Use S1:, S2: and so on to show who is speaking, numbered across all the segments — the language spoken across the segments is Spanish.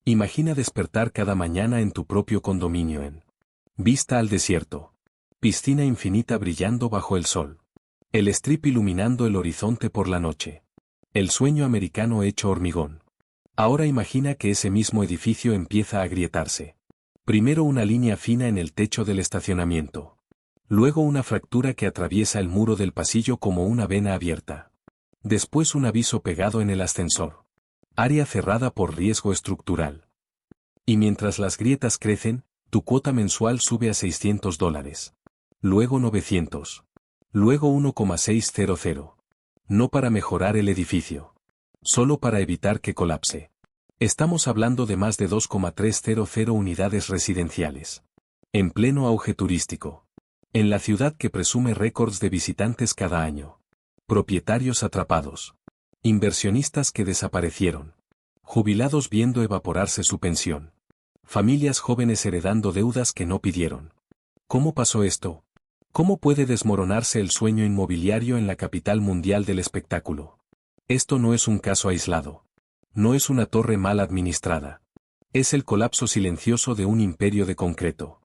S1: Imagina despertar cada mañana en tu propio condominio en vista al desierto. Piscina infinita brillando bajo el sol. El strip iluminando el horizonte por la noche. El sueño americano hecho hormigón. Ahora imagina que ese mismo edificio empieza a agrietarse. Primero una línea fina en el techo del estacionamiento. Luego una fractura que atraviesa el muro del pasillo como una vena abierta. Después un aviso pegado en el ascensor. Área cerrada por riesgo estructural. Y mientras las grietas crecen, tu cuota mensual sube a $600. Luego 900. Luego 1,600. No para mejorar el edificio. Solo para evitar que colapse. Estamos hablando de más de 2,300 unidades residenciales. En pleno auge turístico. En la ciudad que presume récords de visitantes cada año. Propietarios atrapados. Inversionistas que desaparecieron. Jubilados viendo evaporarse su pensión. Familias jóvenes heredando deudas que no pidieron. ¿Cómo pasó esto? ¿Cómo puede desmoronarse el sueño inmobiliario en la capital mundial del espectáculo? Esto no es un caso aislado. No es una torre mal administrada. Es el colapso silencioso de un imperio de concreto.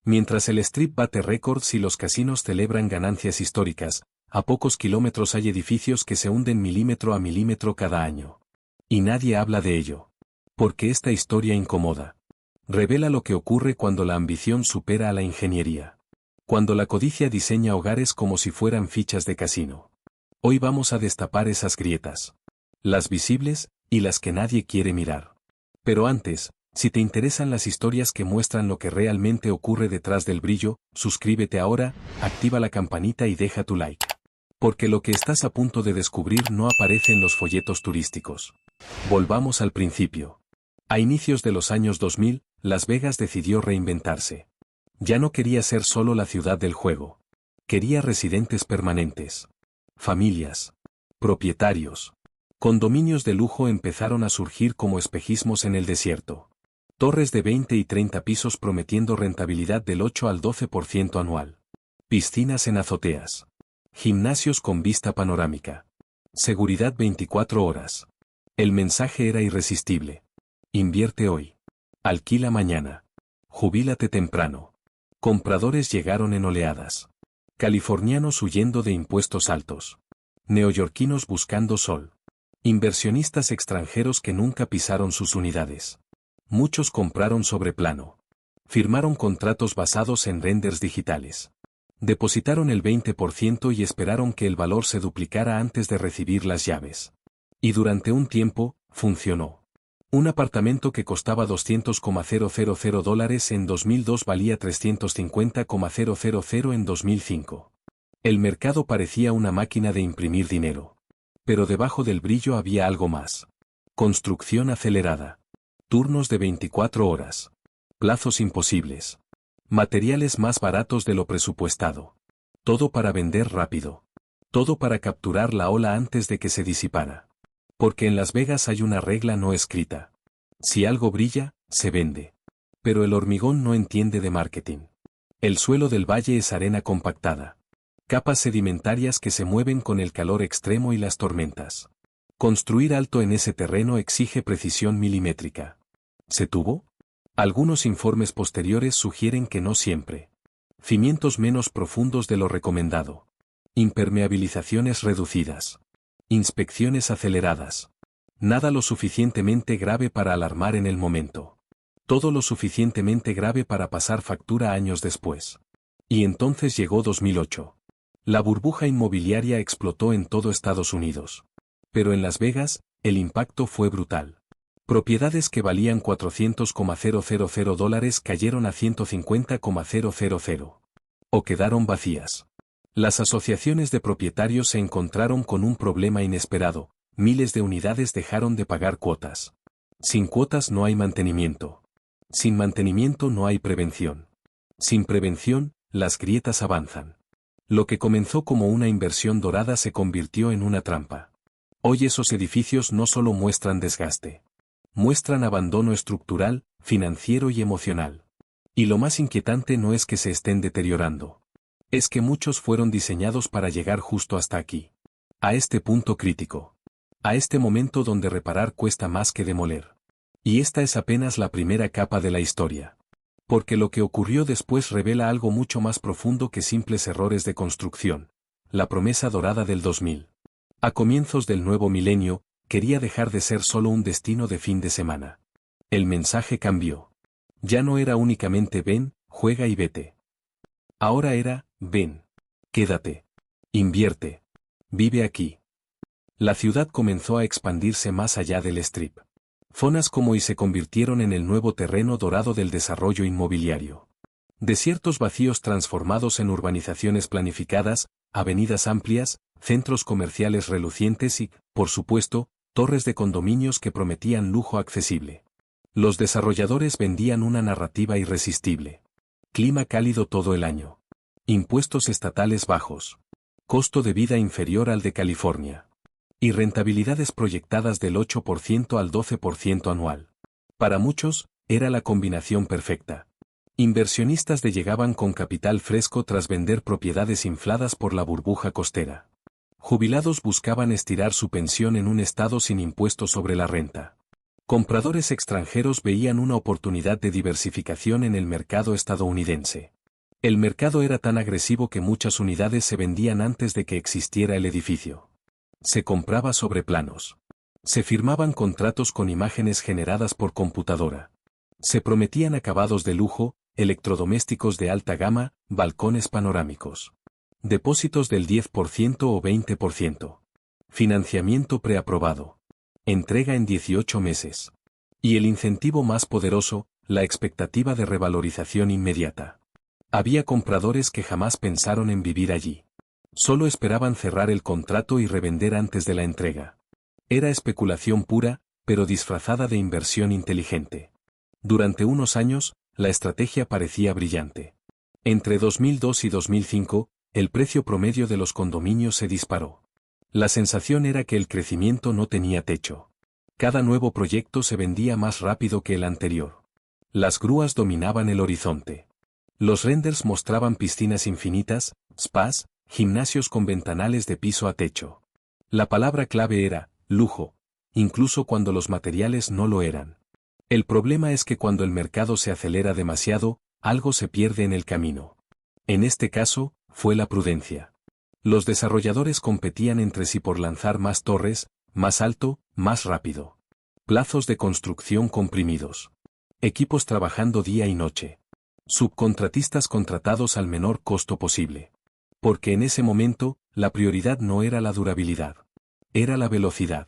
S1: Mientras el Strip bate récords y los casinos celebran ganancias históricas, a pocos kilómetros hay edificios que se hunden milímetro a milímetro cada año. Y nadie habla de ello. Porque esta historia incomoda. Revela lo que ocurre cuando la ambición supera a la ingeniería. Cuando la codicia diseña hogares como si fueran fichas de casino. Hoy vamos a destapar esas grietas. Las visibles, y las que nadie quiere mirar. Pero antes, si te interesan las historias que muestran lo que realmente ocurre detrás del brillo, suscríbete ahora, activa la campanita y deja tu like. Porque lo que estás a punto de descubrir no aparece en los folletos turísticos. Volvamos al principio. A inicios de los años 2000, Las Vegas decidió reinventarse. Ya no quería ser solo la ciudad del juego. Quería residentes permanentes. Familias. Propietarios. Condominios de lujo empezaron a surgir como espejismos en el desierto. Torres de 20 y 30 pisos prometiendo rentabilidad del 8 al 12% anual. Piscinas en azoteas. Gimnasios con vista panorámica. Seguridad 24 horas. El mensaje era irresistible. Invierte hoy. Alquila mañana. Jubílate temprano. Compradores llegaron en oleadas. Californianos huyendo de impuestos altos. Neoyorquinos buscando sol. Inversionistas extranjeros que nunca pisaron sus unidades. Muchos compraron sobre plano. Firmaron contratos basados en renders digitales. Depositaron el 20% y esperaron que el valor se duplicara antes de recibir las llaves. Y durante un tiempo, funcionó. Un apartamento que costaba $200,000 en 2002 valía $350,000 en 2005. El mercado parecía una máquina de imprimir dinero. Pero debajo del brillo había algo más. Construcción acelerada. Turnos de 24 horas. Plazos imposibles. Materiales más baratos de lo presupuestado. Todo para vender rápido. Todo para capturar la ola antes de que se disipara. Porque en Las Vegas hay una regla no escrita. Si algo brilla, se vende. Pero el hormigón no entiende de marketing. El suelo del valle es arena compactada. Capas sedimentarias que se mueven con el calor extremo y las tormentas. Construir alto en ese terreno exige precisión milimétrica. ¿Se tuvo? Algunos informes posteriores sugieren que no siempre. Cimientos menos profundos de lo recomendado. Impermeabilizaciones reducidas. Inspecciones aceleradas. Nada lo suficientemente grave para alarmar en el momento. Todo lo suficientemente grave para pasar factura años después. Y entonces llegó 2008. La burbuja inmobiliaria explotó en todo Estados Unidos. Pero en Las Vegas, el impacto fue brutal. Propiedades que valían $400,000 cayeron a $150,000. O quedaron vacías. Las asociaciones de propietarios se encontraron con un problema inesperado. Miles de unidades dejaron de pagar cuotas. Sin cuotas no hay mantenimiento. Sin mantenimiento no hay prevención. Sin prevención, las grietas avanzan. Lo que comenzó como una inversión dorada se convirtió en una trampa. Hoy esos edificios no solo muestran desgaste. Muestran abandono estructural, financiero y emocional. Y lo más inquietante no es que se estén deteriorando. Es que muchos fueron diseñados para llegar justo hasta aquí. A este punto crítico. A este momento donde reparar cuesta más que demoler. Y esta es apenas la primera capa de la historia. Porque lo que ocurrió después revela algo mucho más profundo que simples errores de construcción. La promesa dorada del 2000. A comienzos del nuevo milenio, quería dejar de ser solo un destino de fin de semana. El mensaje cambió. Ya no era únicamente ven, juega y vete. Ahora era, ven, quédate, invierte, vive aquí. La ciudad comenzó a expandirse más allá del Strip. Zonas como y se convirtieron en el nuevo terreno dorado del desarrollo inmobiliario. Desiertos vacíos transformados en urbanizaciones planificadas, avenidas amplias, centros comerciales relucientes y, por supuesto, torres de condominios que prometían lujo accesible. Los desarrolladores vendían una narrativa irresistible. Clima cálido todo el año. Impuestos estatales bajos. Costo de vida inferior al de California. Y rentabilidades proyectadas del 8% al 12% anual. Para muchos, era la combinación perfecta. Inversionistas llegaban con capital fresco tras vender propiedades infladas por la burbuja costera. Jubilados buscaban estirar su pensión en un estado sin impuestos sobre la renta. Compradores extranjeros veían una oportunidad de diversificación en el mercado estadounidense. El mercado era tan agresivo que muchas unidades se vendían antes de que existiera el edificio. Se compraba sobre planos. Se firmaban contratos con imágenes generadas por computadora. Se prometían acabados de lujo, electrodomésticos de alta gama, balcones panorámicos. Depósitos del 10% o 20%. Financiamiento preaprobado. Entrega en 18 meses. Y el incentivo más poderoso, la expectativa de revalorización inmediata. Había compradores que jamás pensaron en vivir allí. Solo esperaban cerrar el contrato y revender antes de la entrega. Era especulación pura, pero disfrazada de inversión inteligente. Durante unos años, la estrategia parecía brillante. Entre 2002 y 2005, el precio promedio de los condominios se disparó. La sensación era que el crecimiento no tenía techo. Cada nuevo proyecto se vendía más rápido que el anterior. Las grúas dominaban el horizonte. Los renders mostraban piscinas infinitas, spas, gimnasios con ventanales de piso a techo. La palabra clave era, lujo, incluso cuando los materiales no lo eran. El problema es que cuando el mercado se acelera demasiado, algo se pierde en el camino. En este caso, fue la prudencia. Los desarrolladores competían entre sí por lanzar más torres, más alto, más rápido. Plazos de construcción comprimidos. Equipos trabajando día y noche. Subcontratistas contratados al menor costo posible. Porque en ese momento, la prioridad no era la durabilidad. Era la velocidad.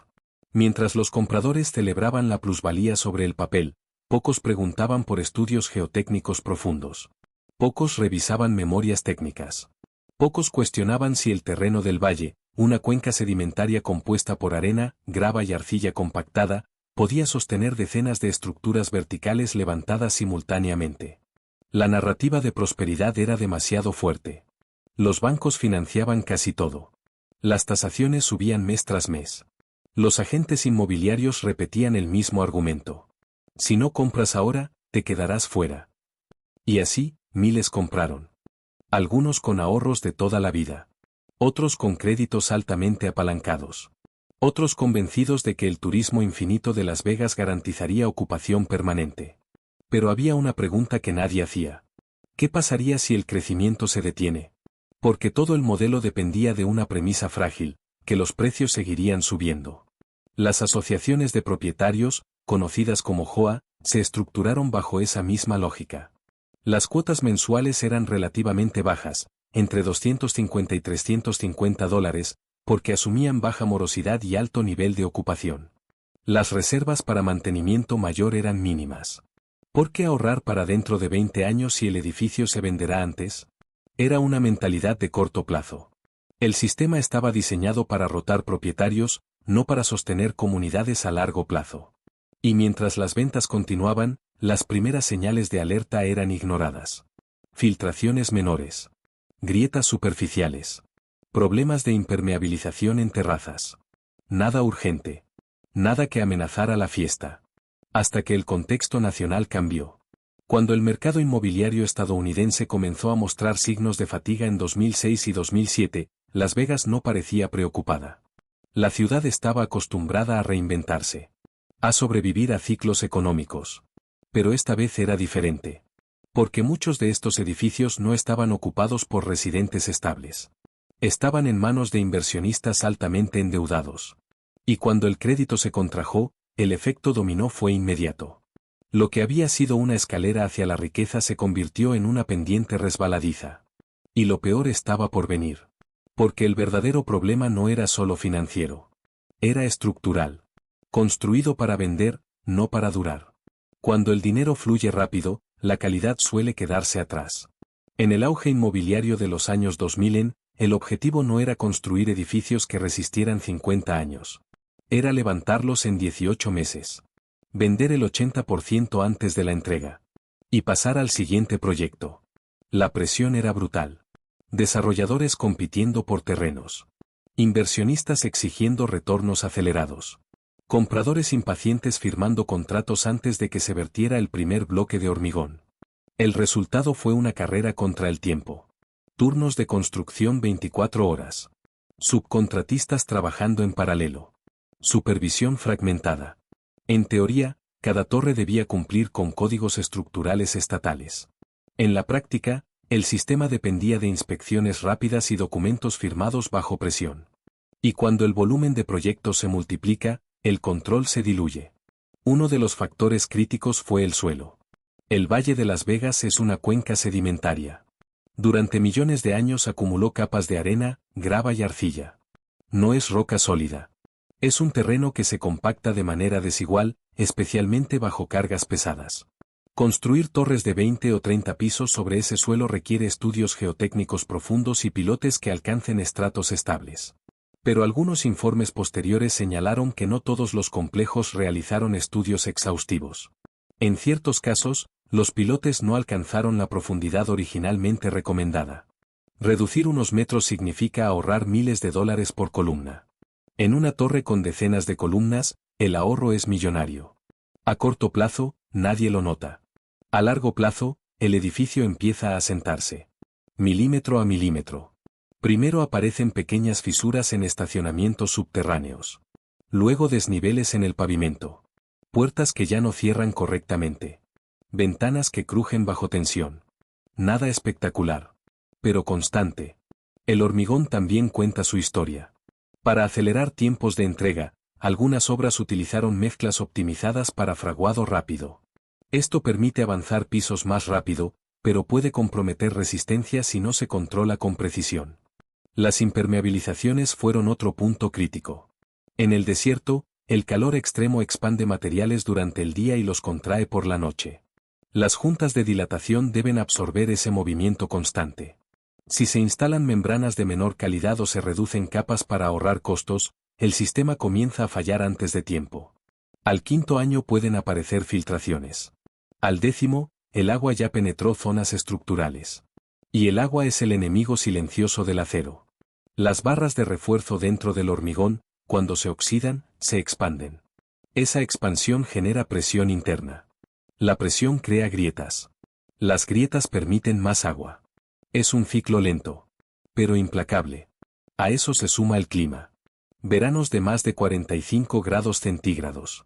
S1: Mientras los compradores celebraban la plusvalía sobre el papel, pocos preguntaban por estudios geotécnicos profundos. Pocos revisaban memorias técnicas. Pocos cuestionaban si el terreno del valle, una cuenca sedimentaria compuesta por arena, grava y arcilla compactada, podía sostener decenas de estructuras verticales levantadas simultáneamente. La narrativa de prosperidad era demasiado fuerte. Los bancos financiaban casi todo. Las tasaciones subían mes tras mes. Los agentes inmobiliarios repetían el mismo argumento. Si no compras ahora, te quedarás fuera. Y así, miles compraron. Algunos con ahorros de toda la vida. Otros con créditos altamente apalancados. Otros convencidos de que el turismo infinito de Las Vegas garantizaría ocupación permanente. Pero había una pregunta que nadie hacía. ¿Qué pasaría si el crecimiento se detiene? Porque todo el modelo dependía de una premisa frágil, que los precios seguirían subiendo. Las asociaciones de propietarios, conocidas como JOA, se estructuraron bajo esa misma lógica. Las cuotas mensuales eran relativamente bajas, entre $250 y $350, porque asumían baja morosidad y alto nivel de ocupación. Las reservas para mantenimiento mayor eran mínimas. ¿Por qué ahorrar para dentro de 20 años si el edificio se venderá antes? Era una mentalidad de corto plazo. El sistema estaba diseñado para rotar propietarios, no para sostener comunidades a largo plazo. Y mientras las ventas continuaban, las primeras señales de alerta eran ignoradas. Filtraciones menores. Grietas superficiales. Problemas de impermeabilización en terrazas. Nada urgente. Nada que amenazara la fiesta. Hasta que el contexto nacional cambió. Cuando el mercado inmobiliario estadounidense comenzó a mostrar signos de fatiga en 2006 y 2007, Las Vegas no parecía preocupada. La ciudad estaba acostumbrada a reinventarse. A sobrevivir a ciclos económicos. Pero esta vez era diferente. Porque muchos de estos edificios no estaban ocupados por residentes estables. Estaban en manos de inversionistas altamente endeudados. Y cuando el crédito se contrajo, el efecto dominó fue inmediato. Lo que había sido una escalera hacia la riqueza se convirtió en una pendiente resbaladiza. Y lo peor estaba por venir. Porque el verdadero problema no era solo financiero. Era estructural. Construido para vender, no para durar. Cuando el dinero fluye rápido, la calidad suele quedarse atrás. En el auge inmobiliario de los años 2000, el objetivo no era construir edificios que resistieran 50 años. Era levantarlos en 18 meses. Vender el 80% antes de la entrega. Y pasar al siguiente proyecto. La presión era brutal. Desarrolladores compitiendo por terrenos. Inversionistas exigiendo retornos acelerados. Compradores impacientes firmando contratos antes de que se vertiera el primer bloque de hormigón. El resultado fue una carrera contra el tiempo. Turnos de construcción 24 horas. Subcontratistas trabajando en paralelo. Supervisión fragmentada. En teoría, cada torre debía cumplir con códigos estructurales estatales. En la práctica, el sistema dependía de inspecciones rápidas y documentos firmados bajo presión. Y cuando el volumen de proyectos se multiplica, el control se diluye. Uno de los factores críticos fue el suelo. El Valle de Las Vegas es una cuenca sedimentaria. Durante millones de años acumuló capas de arena, grava y arcilla. No es roca sólida. Es un terreno que se compacta de manera desigual, especialmente bajo cargas pesadas. Construir torres de 20 o 30 pisos sobre ese suelo requiere estudios geotécnicos profundos y pilotes que alcancen estratos estables. Pero algunos informes posteriores señalaron que no todos los complejos realizaron estudios exhaustivos. En ciertos casos, los pilotes no alcanzaron la profundidad originalmente recomendada. Reducir unos metros significa ahorrar miles de dólares por columna. En una torre con decenas de columnas, el ahorro es millonario. A corto plazo, nadie lo nota. A largo plazo, el edificio empieza a asentarse. Milímetro a milímetro. Primero aparecen pequeñas fisuras en estacionamientos subterráneos. Luego desniveles en el pavimento. Puertas que ya no cierran correctamente. Ventanas que crujen bajo tensión. Nada espectacular. Pero constante. El hormigón también cuenta su historia. Para acelerar tiempos de entrega, algunas obras utilizaron mezclas optimizadas para fraguado rápido. Esto permite avanzar pisos más rápido, pero puede comprometer resistencia si no se controla con precisión. Las impermeabilizaciones fueron otro punto crítico. En el desierto, el calor extremo expande materiales durante el día y los contrae por la noche. Las juntas de dilatación deben absorber ese movimiento constante. Si se instalan membranas de menor calidad o se reducen capas para ahorrar costos, el sistema comienza a fallar antes de tiempo. Al quinto año pueden aparecer filtraciones. Al décimo, el agua ya penetró zonas estructurales. Y el agua es el enemigo silencioso del acero. Las barras de refuerzo dentro del hormigón, cuando se oxidan, se expanden. Esa expansión genera presión interna. La presión crea grietas. Las grietas permiten más agua. Es un ciclo lento, pero implacable. A eso se suma el clima. Veranos de más de 45 grados centígrados.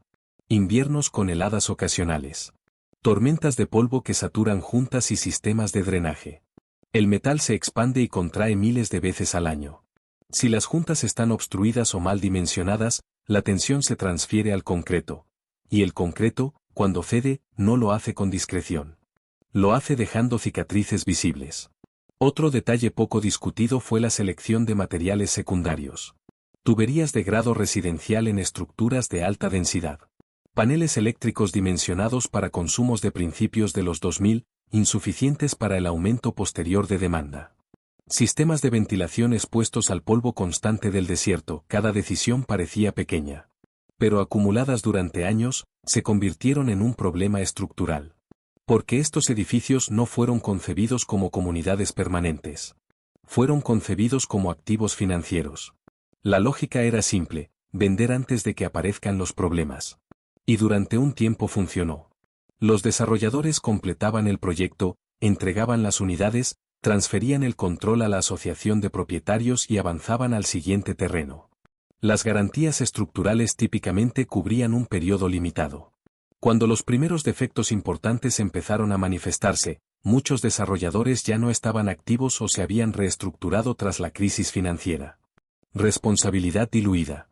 S1: Inviernos con heladas ocasionales. Tormentas de polvo que saturan juntas y sistemas de drenaje. El metal se expande y contrae miles de veces al año. Si las juntas están obstruidas o mal dimensionadas, la tensión se transfiere al concreto. Y el concreto, cuando cede, no lo hace con discreción. Lo hace dejando cicatrices visibles. Otro detalle poco discutido fue la selección de materiales secundarios. Tuberías de grado residencial en estructuras de alta densidad. Paneles eléctricos dimensionados para consumos de principios de los 2000, insuficientes para el aumento posterior de demanda. Sistemas de ventilación expuestos al polvo constante del desierto, cada decisión parecía pequeña. Pero acumuladas durante años, se convirtieron en un problema estructural. Porque estos edificios no fueron concebidos como comunidades permanentes. Fueron concebidos como activos financieros. La lógica era simple, vender antes de que aparezcan los problemas. Y durante un tiempo funcionó. Los desarrolladores completaban el proyecto, entregaban las unidades, transferían el control a la asociación de propietarios y avanzaban al siguiente terreno. Las garantías estructurales típicamente cubrían un periodo limitado. Cuando los primeros defectos importantes empezaron a manifestarse, muchos desarrolladores ya no estaban activos o se habían reestructurado tras la crisis financiera. Responsabilidad diluida.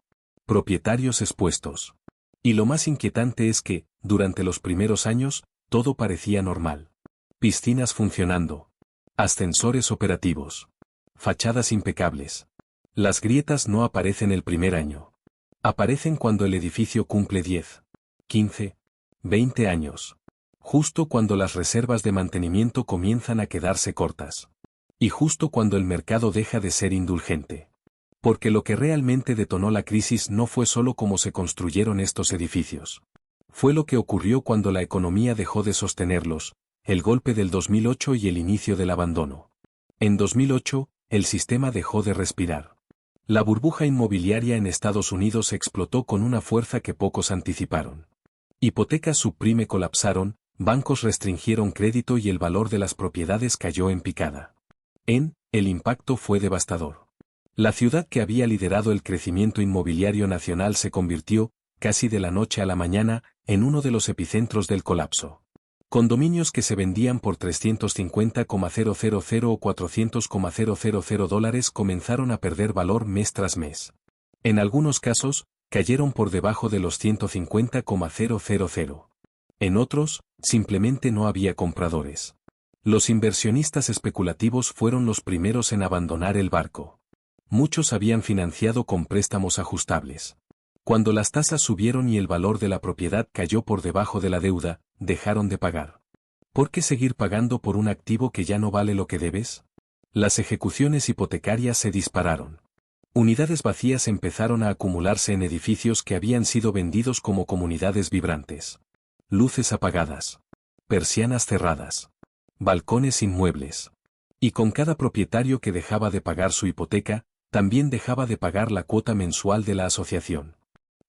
S1: Propietarios expuestos. Y lo más inquietante es que, durante los primeros años, todo parecía normal. Piscinas funcionando. Ascensores operativos. Fachadas impecables. Las grietas no aparecen el primer año. Aparecen cuando el edificio cumple 10, 15, 20 años. Justo cuando las reservas de mantenimiento comienzan a quedarse cortas. Y justo cuando el mercado deja de ser indulgente. Porque lo que realmente detonó la crisis no fue solo cómo se construyeron estos edificios. Fue lo que ocurrió cuando la economía dejó de sostenerlos, el golpe del 2008 y el inicio del abandono. En 2008, el sistema dejó de respirar. La burbuja inmobiliaria en Estados Unidos explotó con una fuerza que pocos anticiparon. Hipotecas subprime colapsaron, bancos restringieron crédito y el valor de las propiedades cayó en picada. El impacto fue devastador. La ciudad que había liderado el crecimiento inmobiliario nacional se convirtió, casi de la noche a la mañana, en uno de los epicentros del colapso. Condominios que se vendían por $350,000 o $400,000 comenzaron a perder valor mes tras mes. En algunos casos, cayeron por debajo de los $150,000. En otros, simplemente no había compradores. Los inversionistas especulativos fueron los primeros en abandonar el barco. Muchos habían financiado con préstamos ajustables. Cuando las tasas subieron y el valor de la propiedad cayó por debajo de la deuda, dejaron de pagar. ¿Por qué seguir pagando por un activo que ya no vale lo que debes? Las ejecuciones hipotecarias se dispararon. Unidades vacías empezaron a acumularse en edificios que habían sido vendidos como comunidades vibrantes. Luces apagadas. Persianas cerradas. Balcones sin muebles. Y con cada propietario que dejaba de pagar su hipoteca, también dejaba de pagar la cuota mensual de la asociación.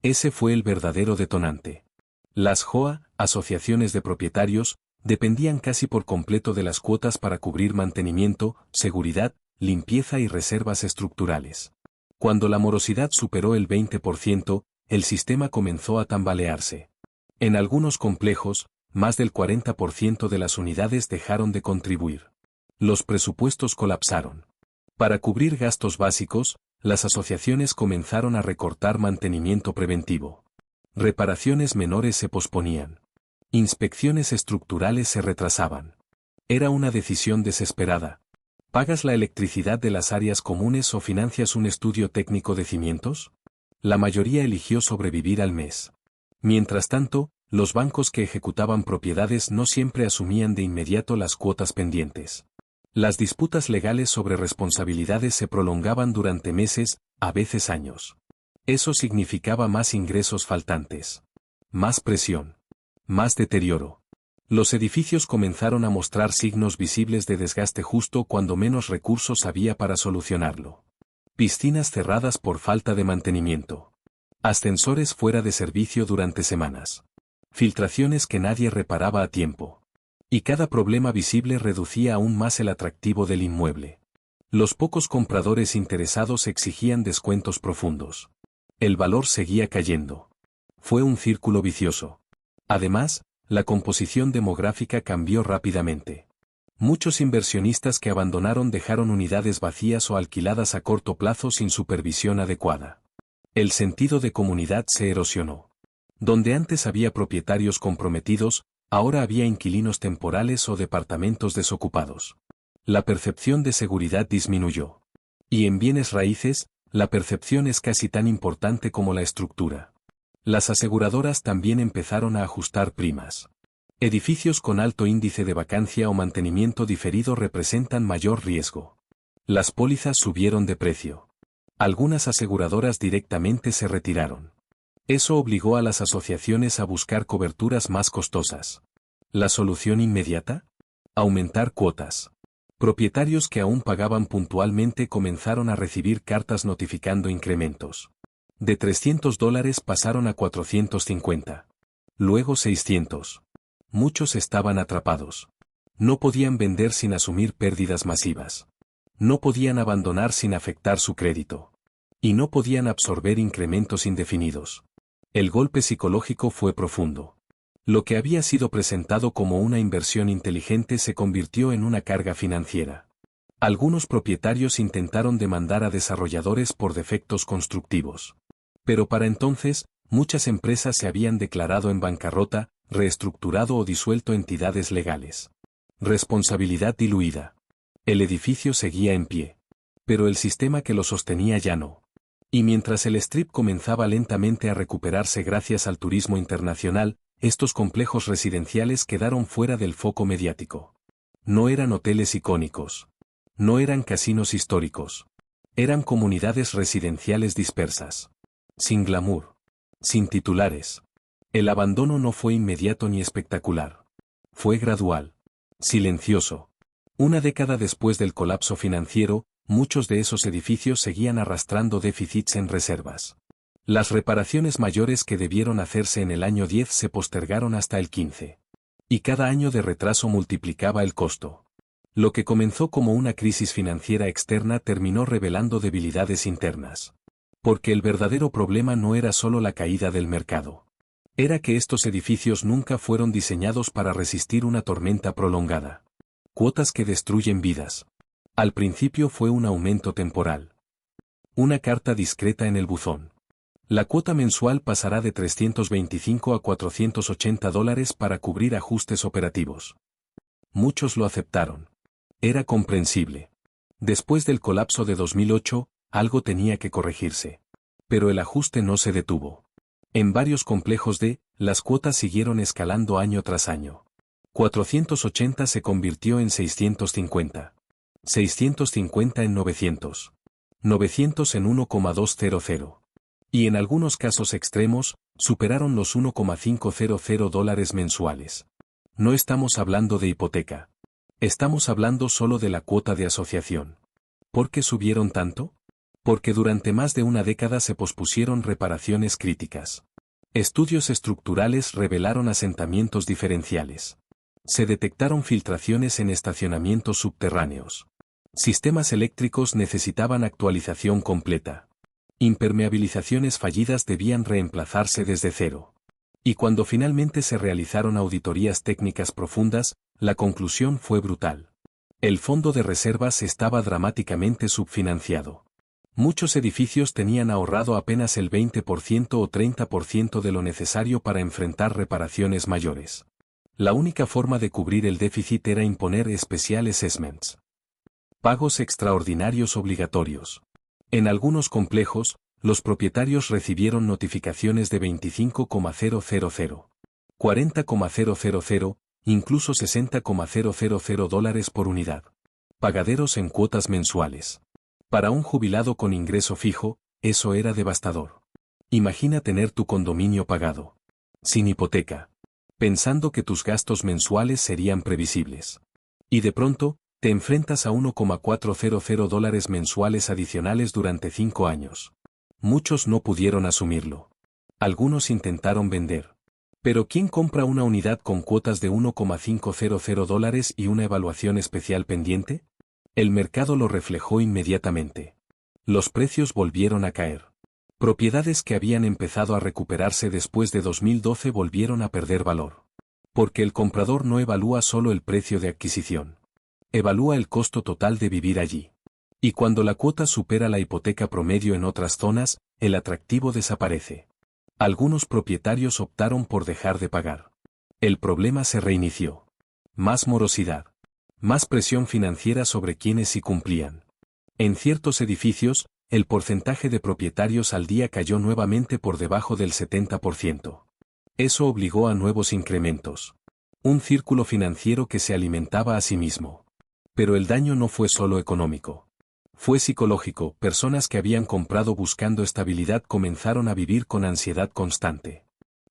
S1: Ese fue el verdadero detonante. Las JOA, asociaciones de propietarios, dependían casi por completo de las cuotas para cubrir mantenimiento, seguridad, limpieza y reservas estructurales. Cuando la morosidad superó el 20%, el sistema comenzó a tambalearse. En algunos complejos, más del 40% de las unidades dejaron de contribuir. Los presupuestos colapsaron. Para cubrir gastos básicos, las asociaciones comenzaron a recortar mantenimiento preventivo. Reparaciones menores se posponían. Inspecciones estructurales se retrasaban. Era una decisión desesperada. ¿Pagas la electricidad de las áreas comunes o financias un estudio técnico de cimientos? La mayoría eligió sobrevivir al mes. Mientras tanto, los bancos que ejecutaban propiedades no siempre asumían de inmediato las cuotas pendientes. Las disputas legales sobre responsabilidades se prolongaban durante meses, a veces años. Eso significaba más ingresos faltantes. Más presión. Más deterioro. Los edificios comenzaron a mostrar signos visibles de desgaste justo cuando menos recursos había para solucionarlo. Piscinas cerradas por falta de mantenimiento. Ascensores fuera de servicio durante semanas. Filtraciones que nadie reparaba a tiempo. Y cada problema visible reducía aún más el atractivo del inmueble. Los pocos compradores interesados exigían descuentos profundos. El valor seguía cayendo. Fue un círculo vicioso. Además, la composición demográfica cambió rápidamente. Muchos inversionistas que abandonaron dejaron unidades vacías o alquiladas a corto plazo sin supervisión adecuada. El sentido de comunidad se erosionó. Donde antes había propietarios comprometidos, ahora había inquilinos temporales o departamentos desocupados. La percepción de seguridad disminuyó. Y en bienes raíces, la percepción es casi tan importante como la estructura. Las aseguradoras también empezaron a ajustar primas. Edificios con alto índice de vacancia o mantenimiento diferido representan mayor riesgo. Las pólizas subieron de precio. Algunas aseguradoras directamente se retiraron. Eso obligó a las asociaciones a buscar coberturas más costosas. ¿La solución inmediata? Aumentar cuotas. Propietarios que aún pagaban puntualmente comenzaron a recibir cartas notificando incrementos. De $300 pasaron a 450. Luego 600. Muchos estaban atrapados. No podían vender sin asumir pérdidas masivas. No podían abandonar sin afectar su crédito. y no podían absorber incrementos indefinidos. El golpe psicológico fue profundo. Lo que había sido presentado como una inversión inteligente se convirtió en una carga financiera. Algunos propietarios intentaron demandar a desarrolladores por defectos constructivos. Pero para entonces, muchas empresas se habían declarado en bancarrota, reestructurado o disuelto entidades legales. Responsabilidad diluida. El edificio seguía en pie. Pero el sistema que lo sostenía ya no. Y mientras el Strip comenzaba lentamente a recuperarse gracias al turismo internacional, estos complejos residenciales quedaron fuera del foco mediático. No eran hoteles icónicos. No eran casinos históricos. Eran comunidades residenciales dispersas. Sin glamour. Sin titulares. El abandono no fue inmediato ni espectacular. Fue gradual. Silencioso. Una década después del colapso financiero, muchos de esos edificios seguían arrastrando déficits en reservas. Las reparaciones mayores que debieron hacerse en el año 10 se postergaron hasta el 15. Y cada año de retraso multiplicaba el costo. Lo que comenzó como una crisis financiera externa terminó revelando debilidades internas. Porque el verdadero problema no era solo la caída del mercado. Era que estos edificios nunca fueron diseñados para resistir una tormenta prolongada. Cuotas que destruyen vidas. Al principio fue un aumento temporal. Una carta discreta en el buzón. La cuota mensual pasará de $325 a $480 para cubrir ajustes operativos. Muchos lo aceptaron. Era comprensible. Después del colapso de 2008, algo tenía que corregirse. Pero el ajuste no se detuvo. En varios complejos las cuotas siguieron escalando año tras año. 480 se convirtió en 650. 650 en 900. 900 en 1,200. Y en algunos casos extremos, superaron los $1,500 mensuales. No estamos hablando de hipoteca. Estamos hablando solo de la cuota de asociación. ¿Por qué subieron tanto? Porque durante más de una década se pospusieron reparaciones críticas. Estudios estructurales revelaron asentamientos diferenciales. Se detectaron filtraciones en estacionamientos subterráneos. Sistemas eléctricos necesitaban actualización completa. Impermeabilizaciones fallidas debían reemplazarse desde cero. Y cuando finalmente se realizaron auditorías técnicas profundas, la conclusión fue brutal. El fondo de reservas estaba dramáticamente subfinanciado. Muchos edificios tenían ahorrado apenas el 20% o 30% de lo necesario para enfrentar reparaciones mayores. La única forma de cubrir el déficit era imponer special assessments. Pagos extraordinarios obligatorios. En algunos complejos, los propietarios recibieron notificaciones de $25,000, $40,000, incluso $60,000 por unidad. Pagaderos en cuotas mensuales. Para un jubilado con ingreso fijo, eso era devastador. Imagina tener tu condominio pagado. Sin hipoteca. Pensando que tus gastos mensuales serían previsibles. Y de pronto, te enfrentas a $1,400 mensuales adicionales durante 5 años. Muchos no pudieron asumirlo. Algunos intentaron vender. Pero ¿quién compra una unidad con cuotas de $1,500 y una evaluación especial pendiente? El mercado lo reflejó inmediatamente. Los precios volvieron a caer. Propiedades que habían empezado a recuperarse después de 2012 volvieron a perder valor. Porque el comprador no evalúa solo el precio de adquisición. Evalúa el costo total de vivir allí. Y cuando la cuota supera la hipoteca promedio en otras zonas, el atractivo desaparece. Algunos propietarios optaron por dejar de pagar. El problema se reinició. Más morosidad. Más presión financiera sobre quienes sí cumplían. En ciertos edificios, el porcentaje de propietarios al día cayó nuevamente por debajo del 70%. Eso obligó a nuevos incrementos. Un círculo financiero que se alimentaba a sí mismo. Pero el daño no fue solo económico. Fue psicológico. Personas que habían comprado buscando estabilidad comenzaron a vivir con ansiedad constante.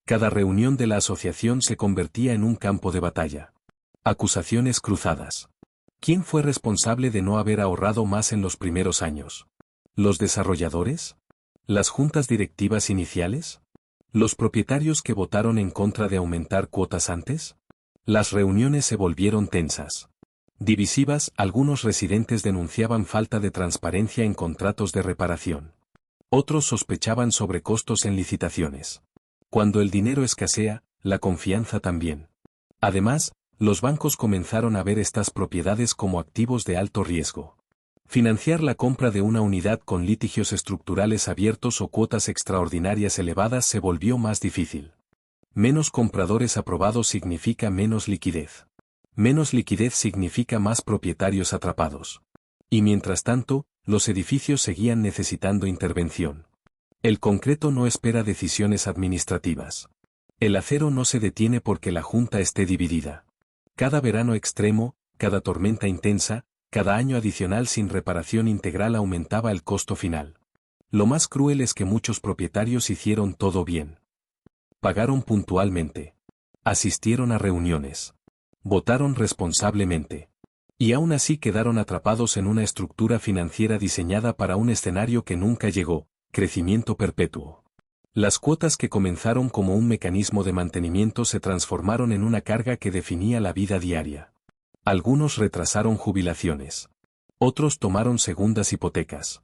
S1: Cada reunión de la asociación se convertía en un campo de batalla. Acusaciones cruzadas. ¿Quién fue responsable de no haber ahorrado más en los primeros años? ¿Los desarrolladores? ¿Las juntas directivas iniciales? ¿Los propietarios que votaron en contra de aumentar cuotas antes? Las reuniones se volvieron tensas. Divisivas, algunos residentes denunciaban falta de transparencia en contratos de reparación. Otros sospechaban sobrecostos en licitaciones. Cuando el dinero escasea, la confianza también. Además, los bancos comenzaron a ver estas propiedades como activos de alto riesgo. Financiar la compra de una unidad con litigios estructurales abiertos o cuotas extraordinarias elevadas se volvió más difícil. Menos compradores aprobados significa menos liquidez. Menos liquidez significa más propietarios atrapados. Y mientras tanto, los edificios seguían necesitando intervención. El concreto no espera decisiones administrativas. El acero no se detiene porque la junta esté dividida. Cada verano extremo, cada tormenta intensa, cada año adicional sin reparación integral aumentaba el costo final. Lo más cruel es que muchos propietarios hicieron todo bien. Pagaron puntualmente. Asistieron a reuniones. Votaron responsablemente. Y aún así quedaron atrapados en una estructura financiera diseñada para un escenario que nunca llegó, crecimiento perpetuo. Las cuotas que comenzaron como un mecanismo de mantenimiento se transformaron en una carga que definía la vida diaria. Algunos retrasaron jubilaciones. Otros tomaron segundas hipotecas.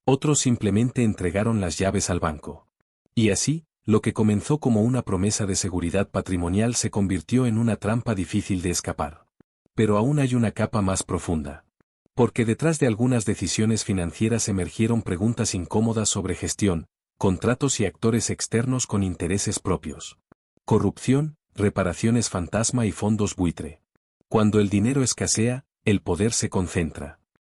S1: Otros simplemente entregaron las llaves al banco. Y así, lo que comenzó como una promesa de seguridad patrimonial se convirtió en una trampa difícil de escapar. Pero aún hay una capa más profunda. Porque detrás de algunas decisiones financieras emergieron preguntas incómodas sobre gestión, contratos y actores externos con intereses propios. Corrupción, reparaciones fantasma y fondos buitre. Cuando el dinero escasea, el poder se concentra.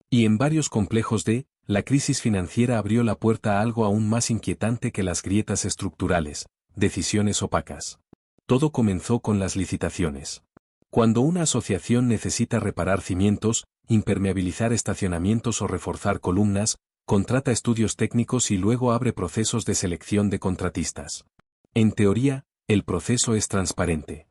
S1: Y en varios complejos la crisis financiera abrió la puerta a algo aún más inquietante que las grietas estructurales, decisiones opacas. Todo comenzó con las licitaciones. Cuando una asociación necesita reparar cimientos, impermeabilizar estacionamientos o reforzar columnas, contrata estudios técnicos y luego abre procesos de selección de contratistas. En teoría, el proceso es transparente.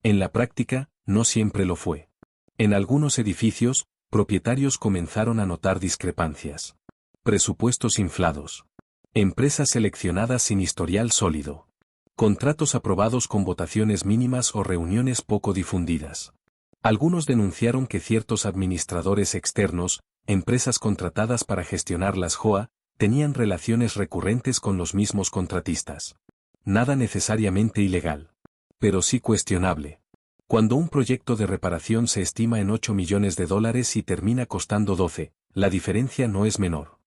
S1: En la práctica, no siempre lo fue. En algunos edificios, propietarios comenzaron a notar discrepancias. Presupuestos inflados. Empresas seleccionadas sin historial sólido. Contratos aprobados con votaciones mínimas o reuniones poco difundidas. Algunos denunciaron que ciertos administradores externos, empresas contratadas para gestionar las JOA, tenían relaciones recurrentes con los mismos contratistas. Nada necesariamente ilegal. Pero sí cuestionable. Cuando un proyecto de reparación se estima en $8 millones y termina costando 12, la diferencia no es menor.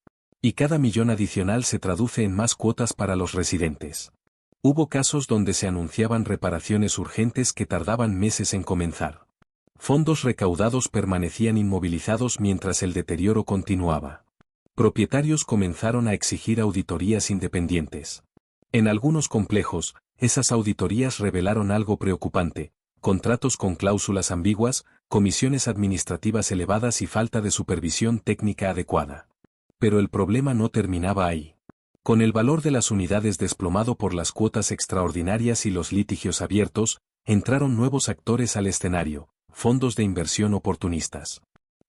S1: Y cada millón adicional se traduce en más cuotas para los residentes. Hubo casos donde se anunciaban reparaciones urgentes que tardaban meses en comenzar. Fondos recaudados permanecían inmovilizados mientras el deterioro continuaba. Propietarios comenzaron a exigir auditorías independientes. En algunos complejos, esas auditorías revelaron algo preocupante: contratos con cláusulas ambiguas, comisiones administrativas elevadas y falta de supervisión técnica adecuada. Pero el problema no terminaba ahí. Con el valor de las unidades desplomado por las cuotas extraordinarias y los litigios abiertos, entraron nuevos actores al escenario: fondos de inversión oportunistas.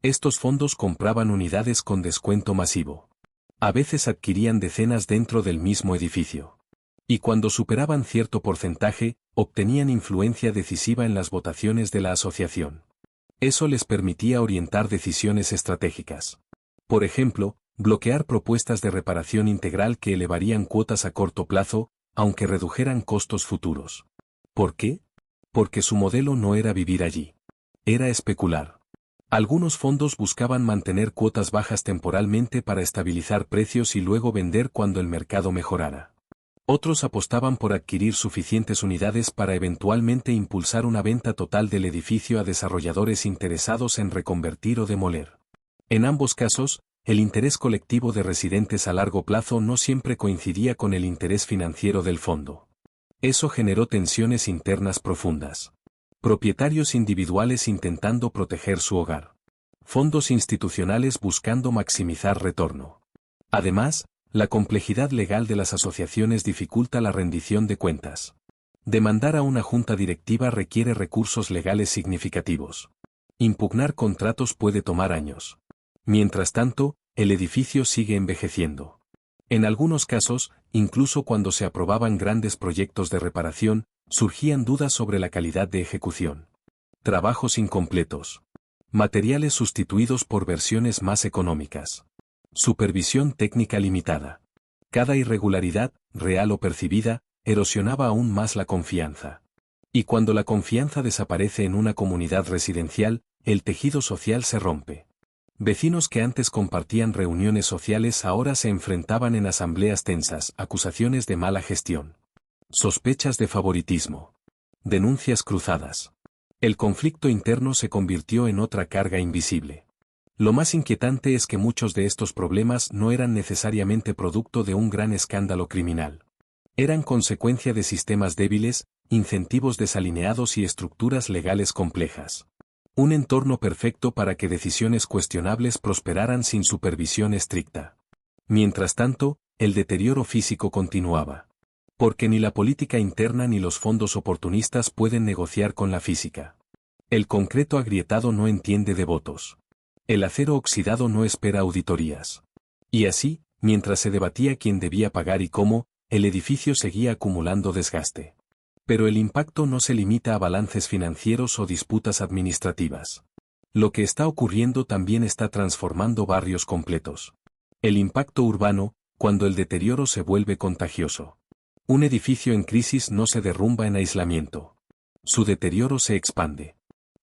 S1: Estos fondos compraban unidades con descuento masivo. A veces adquirían decenas dentro del mismo edificio. Y cuando superaban cierto porcentaje, obtenían influencia decisiva en las votaciones de la asociación. Eso les permitía orientar decisiones estratégicas. Por ejemplo, bloquear propuestas de reparación integral que elevarían cuotas a corto plazo, aunque redujeran costos futuros. ¿Por qué? Porque su modelo no era vivir allí. Era especular. Algunos fondos buscaban mantener cuotas bajas temporalmente para estabilizar precios y luego vender cuando el mercado mejorara. Otros apostaban por adquirir suficientes unidades para eventualmente impulsar una venta total del edificio a desarrolladores interesados en reconvertir o demoler. En ambos casos, el interés colectivo de residentes a largo plazo no siempre coincidía con el interés financiero del fondo. Eso generó tensiones internas profundas. Propietarios individuales intentando proteger su hogar. Fondos institucionales buscando maximizar retorno. Además, la complejidad legal de las asociaciones dificulta la rendición de cuentas. Demandar a una junta directiva requiere recursos legales significativos. Impugnar contratos puede tomar años. Mientras tanto, el edificio sigue envejeciendo. En algunos casos, incluso cuando se aprobaban grandes proyectos de reparación, surgían dudas sobre la calidad de ejecución. Trabajos incompletos. Materiales sustituidos por versiones más económicas. Supervisión técnica limitada. Cada irregularidad, real o percibida, erosionaba aún más la confianza. Y cuando la confianza desaparece en una comunidad residencial, el tejido social se rompe. Vecinos que antes compartían reuniones sociales ahora se enfrentaban en asambleas tensas, acusaciones de mala gestión, sospechas de favoritismo, denuncias cruzadas. El conflicto interno se convirtió en otra carga invisible. Lo más inquietante es que muchos de estos problemas no eran necesariamente producto de un gran escándalo criminal. Eran consecuencia de sistemas débiles, incentivos desalineados y estructuras legales complejas. Un entorno perfecto para que decisiones cuestionables prosperaran sin supervisión estricta. Mientras tanto, el deterioro físico continuaba. Porque ni la política interna ni los fondos oportunistas pueden negociar con la física. El concreto agrietado no entiende de votos. El acero oxidado no espera auditorías. Y así, mientras se debatía quién debía pagar y cómo, el edificio seguía acumulando desgaste. Pero el impacto no se limita a balances financieros o disputas administrativas. Lo que está ocurriendo también está transformando barrios completos. El impacto urbano, cuando el deterioro se vuelve contagioso. Un edificio en crisis no se derrumba en aislamiento. Su deterioro se expande.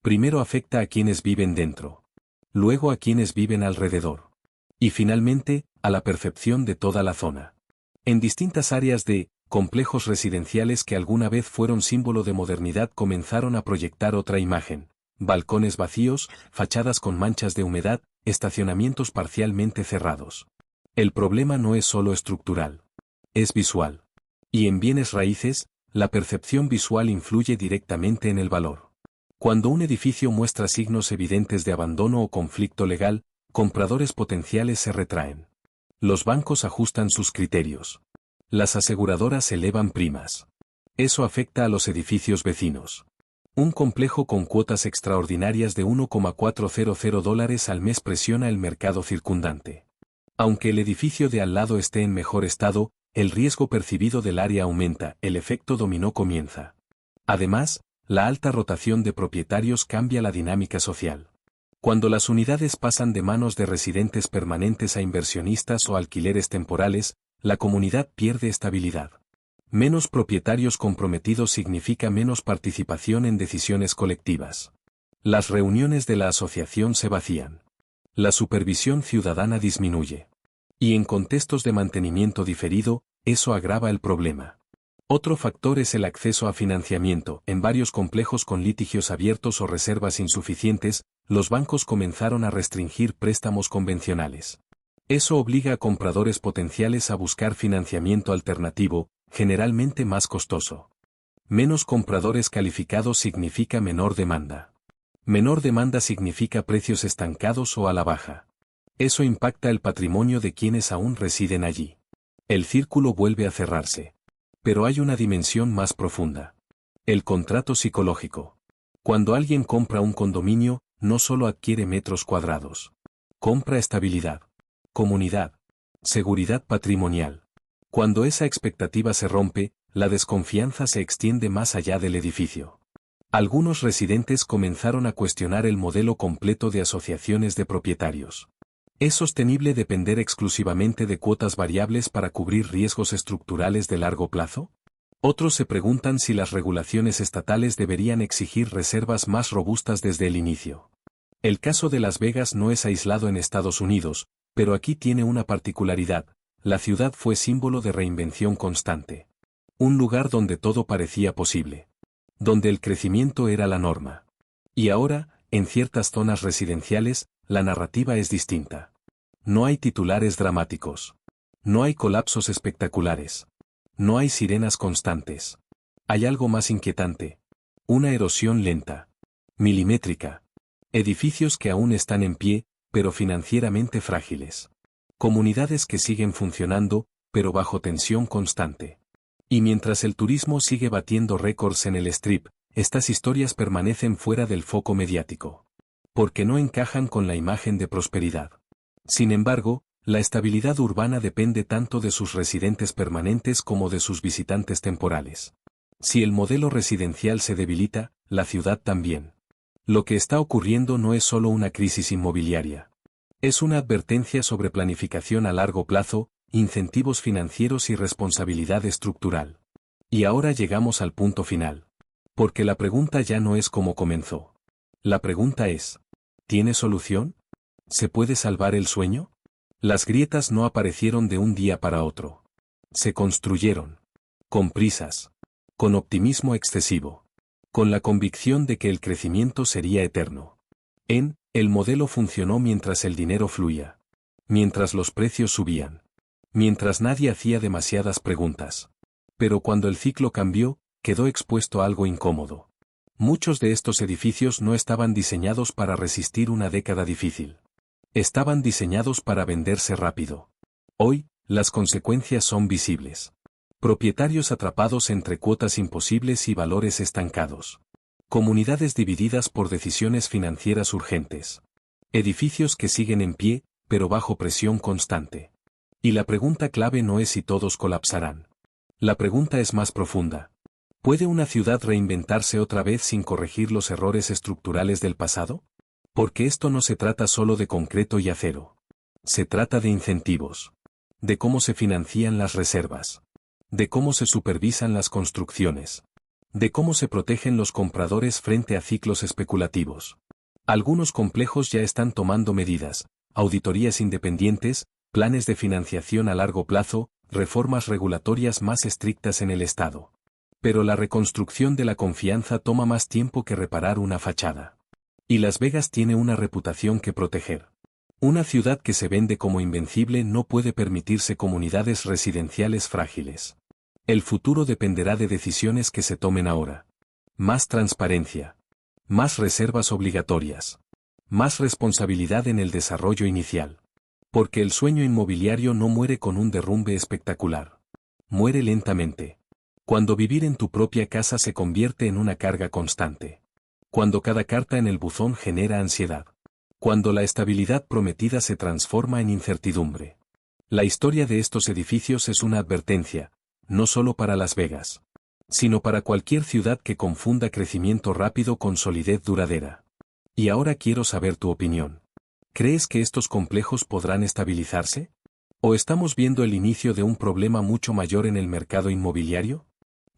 S1: Primero afecta a quienes viven dentro. Luego a quienes viven alrededor. Y finalmente, a la percepción de toda la zona. En distintas áreas de complejos residenciales que alguna vez fueron símbolo de modernidad comenzaron a proyectar otra imagen: balcones vacíos, fachadas con manchas de humedad, estacionamientos parcialmente cerrados. El problema no es solo estructural. Es visual. Y en bienes raíces, la percepción visual influye directamente en el valor. Cuando un edificio muestra signos evidentes de abandono o conflicto legal, compradores potenciales se retraen. Los bancos ajustan sus criterios. Las aseguradoras elevan primas. Eso afecta a los edificios vecinos. Un complejo con cuotas extraordinarias de $1,400 al mes presiona el mercado circundante. Aunque el edificio de al lado esté en mejor estado, el riesgo percibido del área aumenta, el efecto dominó comienza. Además, la alta rotación de propietarios cambia la dinámica social. Cuando las unidades pasan de manos de residentes permanentes a inversionistas o alquileres temporales, la comunidad pierde estabilidad. Menos propietarios comprometidos significa menos participación en decisiones colectivas. Las reuniones de la asociación se vacían. La supervisión ciudadana disminuye. Y en contextos de mantenimiento diferido, eso agrava el problema. Otro factor es el acceso a financiamiento. En varios complejos con litigios abiertos o reservas insuficientes, los bancos comenzaron a restringir préstamos convencionales. Eso obliga a compradores potenciales a buscar financiamiento alternativo, generalmente más costoso. Menos compradores calificados significa menor demanda. Menor demanda significa precios estancados o a la baja. Eso impacta el patrimonio de quienes aún residen allí. El círculo vuelve a cerrarse. Pero hay una dimensión más profunda. El contrato psicológico. Cuando alguien compra un condominio, no solo adquiere metros cuadrados. Compra estabilidad, comunidad, seguridad patrimonial. Cuando esa expectativa se rompe, la desconfianza se extiende más allá del edificio. Algunos residentes comenzaron a cuestionar el modelo completo de asociaciones de propietarios. ¿Es sostenible depender exclusivamente de cuotas variables para cubrir riesgos estructurales de largo plazo? Otros se preguntan si las regulaciones estatales deberían exigir reservas más robustas desde el inicio. El caso de Las Vegas no es aislado en Estados Unidos, pero aquí tiene una particularidad: la ciudad fue símbolo de reinvención constante. Un lugar donde todo parecía posible. Donde el crecimiento era la norma. Y ahora, en ciertas zonas residenciales, la narrativa es distinta. No hay titulares dramáticos. No hay colapsos espectaculares. No hay sirenas constantes. Hay algo más inquietante. Una erosión lenta. Milimétrica. Edificios que aún están en pie, pero financieramente frágiles. Comunidades que siguen funcionando, pero bajo tensión constante. Y mientras el turismo sigue batiendo récords en el Strip, estas historias permanecen fuera del foco mediático. Porque no encajan con la imagen de prosperidad. Sin embargo, la estabilidad urbana depende tanto de sus residentes permanentes como de sus visitantes temporales. Si el modelo residencial se debilita, la ciudad también. Lo que está ocurriendo no es solo una crisis inmobiliaria. Es una advertencia sobre planificación a largo plazo, incentivos financieros y responsabilidad estructural. Y ahora llegamos al punto final. Porque la pregunta ya no es cómo comenzó. La pregunta es, ¿tiene solución? ¿Se puede salvar el sueño? Las grietas no aparecieron de un día para otro. Se construyeron. Con prisas. Con optimismo excesivo. Con la convicción de que el crecimiento sería eterno. El modelo funcionó mientras el dinero fluía. Mientras los precios subían. Mientras nadie hacía demasiadas preguntas. Pero cuando el ciclo cambió, quedó expuesto a algo incómodo. Muchos de estos edificios no estaban diseñados para resistir una década difícil. Estaban diseñados para venderse rápido. Hoy, las consecuencias son visibles. Propietarios atrapados entre cuotas imposibles y valores estancados. Comunidades divididas por decisiones financieras urgentes. Edificios que siguen en pie, pero bajo presión constante. Y la pregunta clave no es si todos colapsarán. La pregunta es más profunda. ¿Puede una ciudad reinventarse otra vez sin corregir los errores estructurales del pasado? Porque esto no se trata solo de concreto y acero. Se trata de incentivos. De cómo se financian las reservas. De cómo se supervisan las construcciones. De cómo se protegen los compradores frente a ciclos especulativos. Algunos complejos ya están tomando medidas, auditorías independientes, planes de financiación a largo plazo, reformas regulatorias más estrictas en el Estado. Pero la reconstrucción de la confianza toma más tiempo que reparar una fachada. Y Las Vegas tiene una reputación que proteger. Una ciudad que se vende como invencible no puede permitirse comunidades residenciales frágiles. El futuro dependerá de decisiones que se tomen ahora. Más transparencia. Más reservas obligatorias. Más responsabilidad en el desarrollo inicial. Porque el sueño inmobiliario no muere con un derrumbe espectacular. Muere lentamente. Cuando vivir en tu propia casa se convierte en una carga constante. Cuando cada carta en el buzón genera ansiedad. Cuando la estabilidad prometida se transforma en incertidumbre. La historia de estos edificios es una advertencia, no solo para Las Vegas, sino para cualquier ciudad que confunda crecimiento rápido con solidez duradera. Y ahora quiero saber tu opinión. ¿Crees que estos complejos podrán estabilizarse? ¿O estamos viendo el inicio de un problema mucho mayor en el mercado inmobiliario?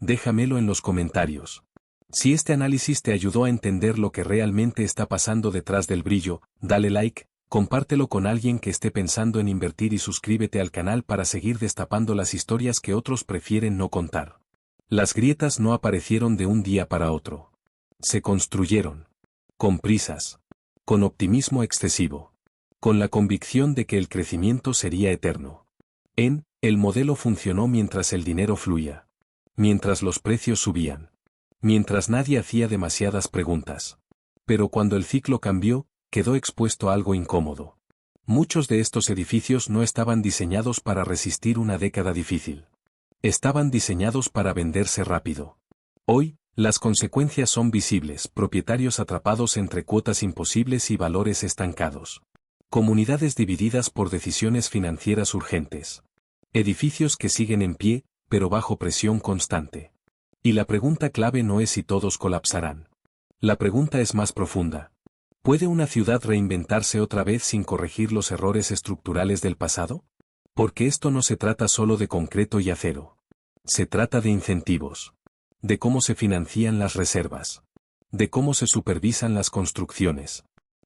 S1: Déjamelo en los comentarios. Si este análisis te ayudó a entender lo que realmente está pasando detrás del brillo, dale like, compártelo con alguien que esté pensando en invertir y suscríbete al canal para seguir destapando las historias que otros prefieren no contar. Las grietas no aparecieron de un día para otro. Se construyeron. Con prisas. Con optimismo excesivo. Con la convicción de que el crecimiento sería eterno. El modelo funcionó mientras el dinero fluía. Mientras los precios subían. Mientras nadie hacía demasiadas preguntas. Pero cuando el ciclo cambió, quedó expuesto a algo incómodo. Muchos de estos edificios no estaban diseñados para resistir una década difícil. Estaban diseñados para venderse rápido. Hoy, las consecuencias son visibles, propietarios atrapados entre cuotas imposibles y valores estancados. Comunidades divididas por decisiones financieras urgentes. Edificios que siguen en pie, pero bajo presión constante. Y la pregunta clave no es si todos colapsarán. La pregunta es más profunda. ¿Puede una ciudad reinventarse otra vez sin corregir los errores estructurales del pasado? Porque esto no se trata solo de concreto y acero. Se trata de incentivos. De cómo se financian las reservas. De cómo se supervisan las construcciones.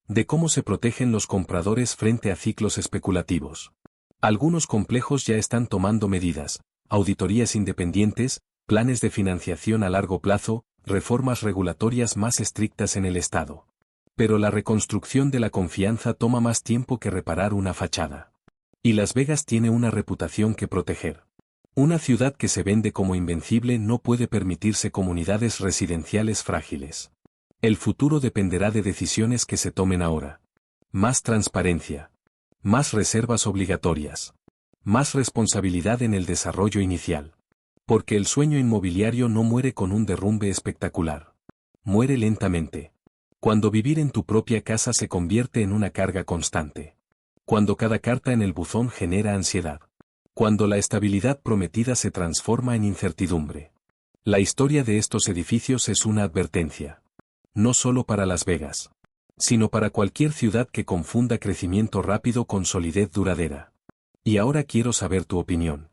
S1: De cómo se protegen los compradores frente a ciclos especulativos. Algunos complejos ya están tomando medidas, auditorías independientes, planes de financiación a largo plazo, reformas regulatorias más estrictas en el Estado. Pero la reconstrucción de la confianza toma más tiempo que reparar una fachada. Y Las Vegas tiene una reputación que proteger. Una ciudad que se vende como invencible no puede permitirse comunidades residenciales frágiles. El futuro dependerá de decisiones que se tomen ahora. Más transparencia. Más reservas obligatorias. Más responsabilidad en el desarrollo inicial. Porque el sueño inmobiliario no muere con un derrumbe espectacular. Muere lentamente. Cuando vivir en tu propia casa se convierte en una carga constante. Cuando cada carta en el buzón genera ansiedad. Cuando la estabilidad prometida se transforma en incertidumbre. La historia de estos edificios es una advertencia. No solo para Las Vegas, sino para cualquier ciudad que confunda crecimiento rápido con solidez duradera. Y ahora quiero saber tu opinión.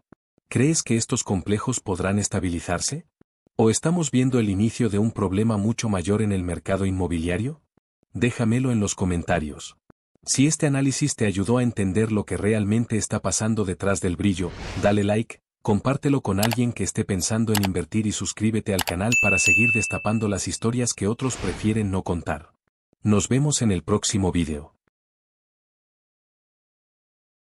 S1: ¿Crees que estos complejos podrán estabilizarse? ¿O estamos viendo el inicio de un problema mucho mayor en el mercado inmobiliario? Déjamelo en los comentarios. Si este análisis te ayudó a entender lo que realmente está pasando detrás del brillo, dale like, compártelo con alguien que esté pensando en invertir y suscríbete al canal para seguir destapando las historias que otros prefieren no contar. Nos vemos en el próximo video.